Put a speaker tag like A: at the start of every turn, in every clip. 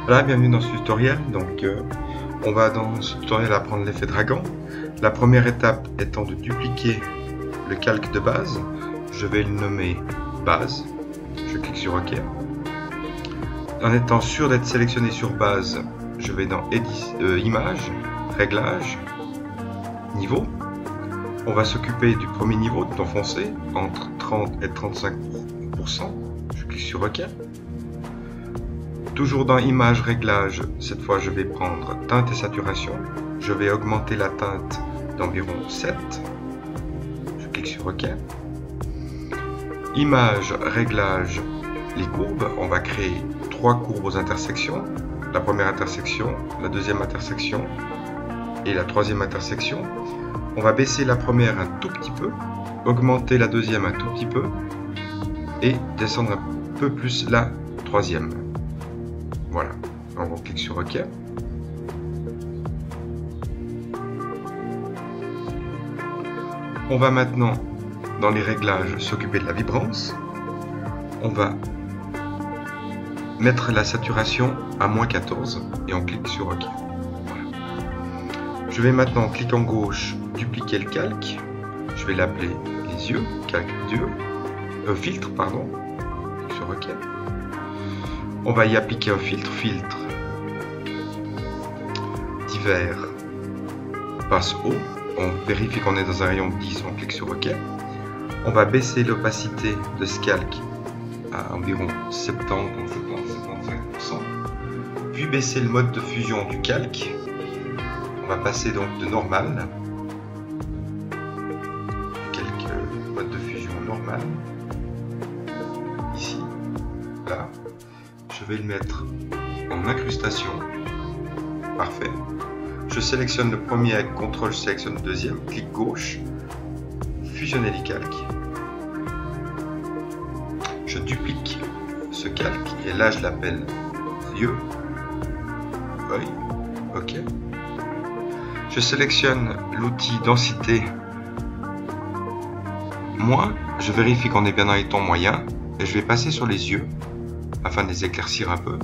A: Voilà, bienvenue dans ce tutoriel. Donc, on va dans ce tutoriel apprendre l'effet dragon. La première étape étant de dupliquer le calque de base. Je vais le nommer base. Je clique sur OK. En étant sûr d'être sélectionné sur base, je vais dans Images, Réglages, Niveau. On va s'occuper du premier niveau, de ton foncé, entre 30 et 35%. Je clique sur OK. Toujours dans Images, Réglages, cette fois je vais prendre Teinte et Saturation. Je vais augmenter la teinte d'environ 7. Je clique sur OK. Images, Réglages, les courbes. On va créer 3 courbes aux intersections. La première intersection, la deuxième intersection et la troisième intersection. On va baisser la première un tout petit peu, augmenter la deuxième un tout petit peu et descendre un peu plus la troisième. Voilà, on clique sur OK. On va maintenant, dans les réglages, s'occuper de la vibrance. On va mettre la saturation à -14 et on clique sur OK. Voilà. Je vais maintenant, en cliquant gauche, dupliquer le calque. Je vais l'appeler les yeux, calque d'yeux, filtre, pardon. Clique sur OK. On va y appliquer un filtre, divers, passe haut. On vérifie qu'on est dans un rayon de 10, on clique sur OK. On va baisser l'opacité de ce calque à environ 75%. Puis baisser le mode de fusion du calque. On va passer donc de normal. Quelques modes de fusion normal. Ici, là. Je vais le mettre en incrustation. Parfait. Je sélectionne le premier avec CTRL, je sélectionne le deuxième, clic gauche, fusionner les calques. Je duplique ce calque et là je l'appelle yeux, œil, OK. Je sélectionne l'outil densité moins, je vérifie qu'on est bien dans les tons moyens et je vais passer sur les yeux afin de les éclaircir un peu.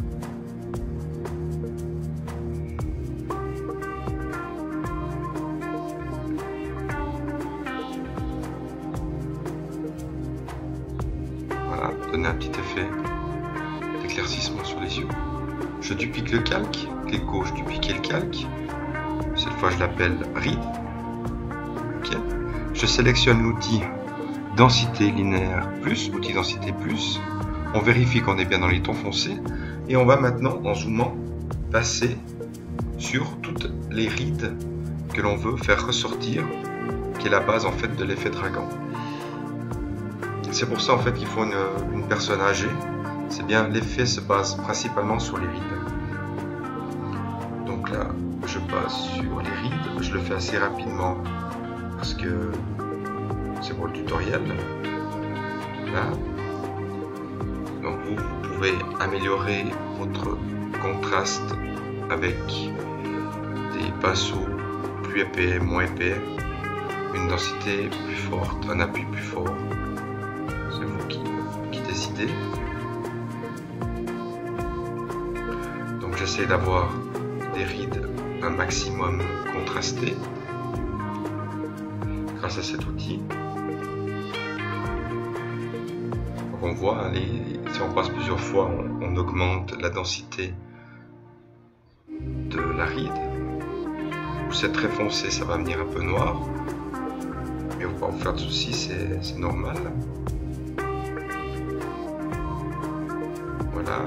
A: Voilà, donner un petit effet d'éclaircissement sur les yeux. Je duplique le calque, clic gauche, dupliquer le calque. Cette fois je l'appelle ride. OK. Je sélectionne l'outil densité linéaire plus, outil densité plus. On vérifie qu'on est bien dans les tons foncés et on va maintenant, en zoomant, passer sur toutes les rides que l'on veut faire ressortir, qui est la base en fait de l'effet dragon. C'est pour ça en fait qu'il faut une personne âgée. C'est bien, l'effet se base principalement sur les rides. Donc là, je passe sur les rides. Je le fais assez rapidement parce que c'est pour le tutoriel. Là. Donc vous pouvez améliorer votre contraste avec des pinceaux plus épais, moins épais, une densité plus forte, un appui plus fort. C'est vous qui décidez. Donc j'essaie d'avoir des rides un maximum contrastées grâce à cet outil. On voit, si on passe plusieurs fois, on augmente la densité de la ride. Où c'est très foncé, ça va venir un peu noir. Mais il ne faut pas vous faire de soucis, c'est normal. Voilà.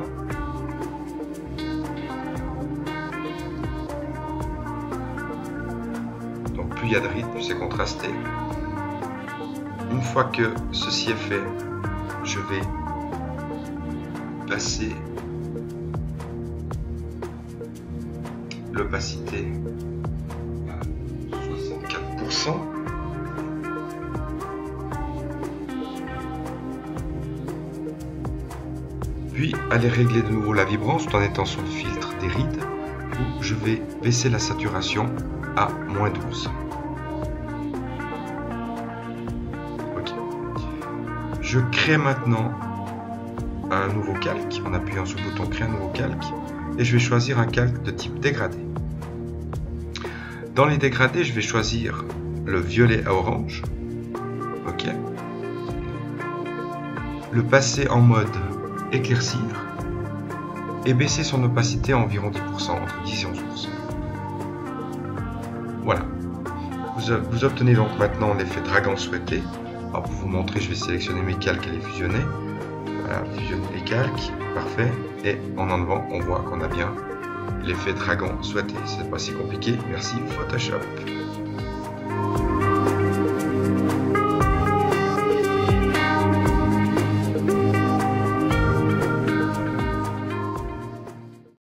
A: Donc plus il y a de rides, plus c'est contrasté. Une fois que ceci est fait, je vais passer l'opacité à 64%. Puis aller régler de nouveau la vibrance tout en étant sur le filtre des rides où je vais baisser la saturation à -12. Je crée maintenant un nouveau calque en appuyant sur le bouton créer un nouveau calque et je vais choisir un calque de type dégradé. Dans les dégradés, je vais choisir le violet à orange. OK. Le passer en mode éclaircir et baisser son opacité à environ 10%, entre 10 et 11%. Voilà. Vous obtenez donc maintenant l'effet dragon souhaité. Alors pour vous montrer, je vais sélectionner mes calques et les fusionner. Voilà, fusionner les calques, parfait. Et en enlevant, on voit qu'on a bien l'effet dragon souhaité. C'est pas si compliqué. Merci Photoshop.